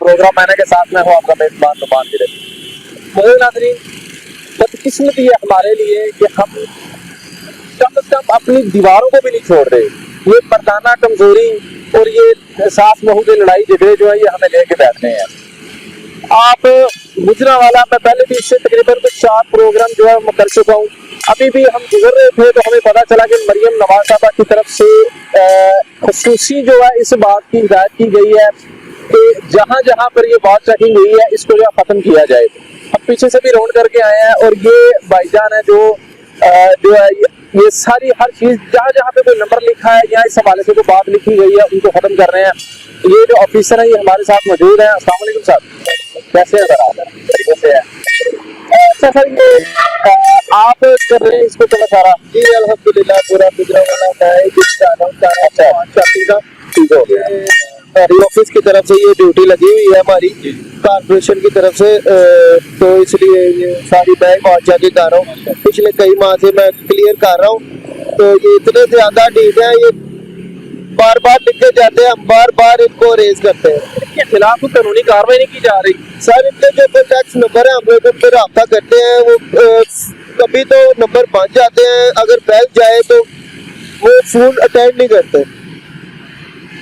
Programme मैंने के साथ में हूँ आपका मेजबान नुमान गिरे। नाज़रीन, बदकिस्मती है हमारे लिए कि हम कम से कम अपनी दीवारों को भी नहीं छोड़ रहे। ये मर्दाना कमजोरी और ये सास बहू के लड़ाई झगड़े जो है ये हमें लेके बैठने हैं। आप गुजरांवाला में पहले भी इससे तकरीबन कुछ 4 प्रोग्राम जो है मैं कर चुका हूँ। अभी भी हम गुजर रहे थे तो हमें पता चला कि मरियम नवाज साहबा की तरफ से खुसूसी जो है इस बात की हिदायत की गई है कि जहाँ जहाँ पर ये बात चेकिंग हुई है इसको जो खत्म किया जाए। हम पीछे से भी राउंड करके आए हैं और ये भाईजान है जो है ये सारी हर चीज जहाँ जहाँ पे कोई नंबर लिखा है या इस हवाले से कोई बात लिखी गई है उनको खत्म कर रहे हैं। ये जो ऑफिसर है ये हमारे साथ मौजूद है। अस्सलाम वालेकुम साहब, कैसे हैं सर? आप तरीके से है। अच्छा सर, ये आप कर रहे हैं इसको थोड़ा सारा? जी अल्हम्दुलिल्लाह, पूरा गुजरांवाला का है। अच्छा ठीक हो गया। हमारी ऑफिस की तरफ से ये ड्यूटी लगी हुई है हमारी कारपोरेशन की तरफ से, तो इसलिए ये सारी मैं मुआवजा की कर रहा हूँ। पिछले कई माह से मैं क्लियर कर रहा हूँ। तो ये इतने ज्यादा डीट है, ये बार बार लिख के जाते हैं, हम बार बार इनको रेज करते हैं। इनके खिलाफ कोई कानूनी कार्रवाई नहीं की जा रही? सर, इनके जो टैक्स नंबर है हम लोग उन पर राब्ता करते हैं। वो कभी तो नंबर बन जाते हैं, अगर बैल जाए तो वो फोन अटेंड नहीं करते।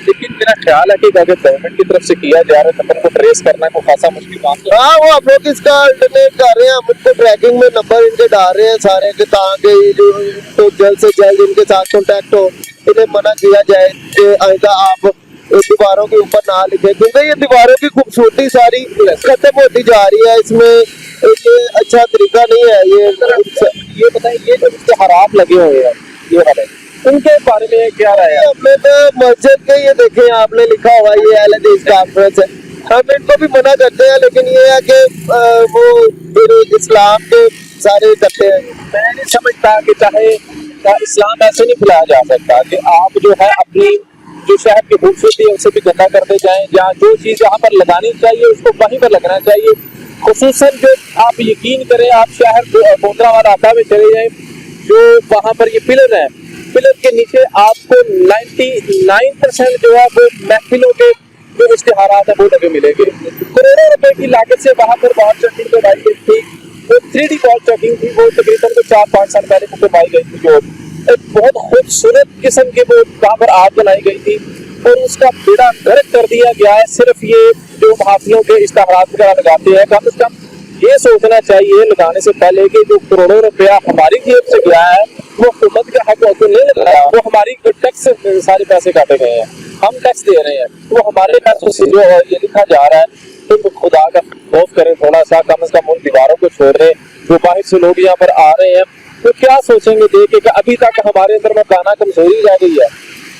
लेकिन मेरा ख्याल है कि अगर गवर्नमेंट की तरफ से किया जा रहा है नंबर को ट्रेस करना को खासा मुश्किल काम है। हाँ, वो हम लोग इसका अल्टरनेट कर रहे हैं, हम इनको ट्रैकिंग में नंबर इनके डाल रहे हैं सारे के, ताकि जो तो जल्द से जल्द इनके साथ कॉन्टैक्ट हो। इन्हें मना किया जाए कि आइंदा आप दीवारों के ऊपर ना लिखे, क्योंकि ये दीवारों की खूबसूरती सारी खत्म होती जा रही है। इसमें ये अच्छा तरीका नहीं है। ये बताइए, ये जो इश्तिहारात लगे हुए हैं ये वाले, उनके बारे में क्या राय है? हमने तो मस्जिद के ये देखे, आपने लिखा हुआ ये अहले हदीस कॉन्फ्रेंस है, हम इनको भी मना करते हैं, लेकिन ये है कि वो फिर इस्लाम के सारे करते हैं। मैं नहीं समझता कि चाहे इस्लाम ऐसे नहीं फैलाया जा सकता कि आप जो है अपनी जो शहर की खूबसूरती है उसे भी गंदा करते जाएं। जहाँ जो चीज़ यहाँ पर लगानी चाहिए उसको वहीं पर लगना चाहिए। खुसूसन जो आप यकीन करें, आप शहर गुजरांवाला में चले जाएं, जो वहाँ पर ये पिलर है, पिलर के नीचे आपको 99% जो है वो महफिलों के जो इश्तिहारात है वो लगे मिलेंगे। करोड़ों रुपए की लागत से वहाँ पर वॉल चेकिंग करवाई गई थी। वो 3D वॉल चेकिंग थी, वो तकरीबन 4-5 साल पहले करवाई गई थी। जो एक बहुत खूबसूरत किस्म के वो वहाँ पर आग बनाई गई थी और उसका बेड़ा गर्क कर दिया गया है। सिर्फ ये जो महफिलों के इश्तिहारात वगैरह लगाते हैं, कम से कम ये सोचना चाहिए लगाने से पहले कि जो करोड़ों रुपया हमारी जेब से गया है वो हुकूमत के हक को नहीं लग रहा है। वो हमारी टैक्स सारे पैसे काटे गए हैं, हम टैक्स दे रहे हैं, वो हमारे पैसों से जो ये लिखा जा रहा है। तो खुदा का खौफ करें थोड़ा सा, कम से कम उन दीवारों को छोड़ रहे। जो बाहर से लोग यहाँ पर आ रहे हैं तो क्या सोचेंगे देख के अभी तक हमारे अंदर में गाना कमजोरी रह गई है।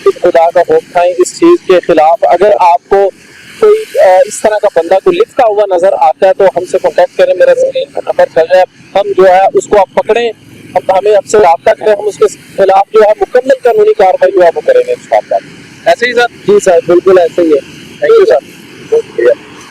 तो खुदा का खौफ खाएं इस चीज के खिलाफ। अगर आपको कोई इस तरह का बंदा को लिखता हुआ नजर आता है तो हमसे कॉन्टेक्ट करें, मेरा स्क्रीन पर नंबर चल रहा है। हम जो है उसको आप पकड़ें, हमें हमसे रब्ता करें, हम उसके खिलाफ जो है मुकम्मल कानूनी कार्रवाई जो है वो करेंगे इंशाअल्लाह। ऐसे ही सर? जी सर, बिल्कुल ऐसे ही है। थैंक यू सर, बहुत शुक्रिया।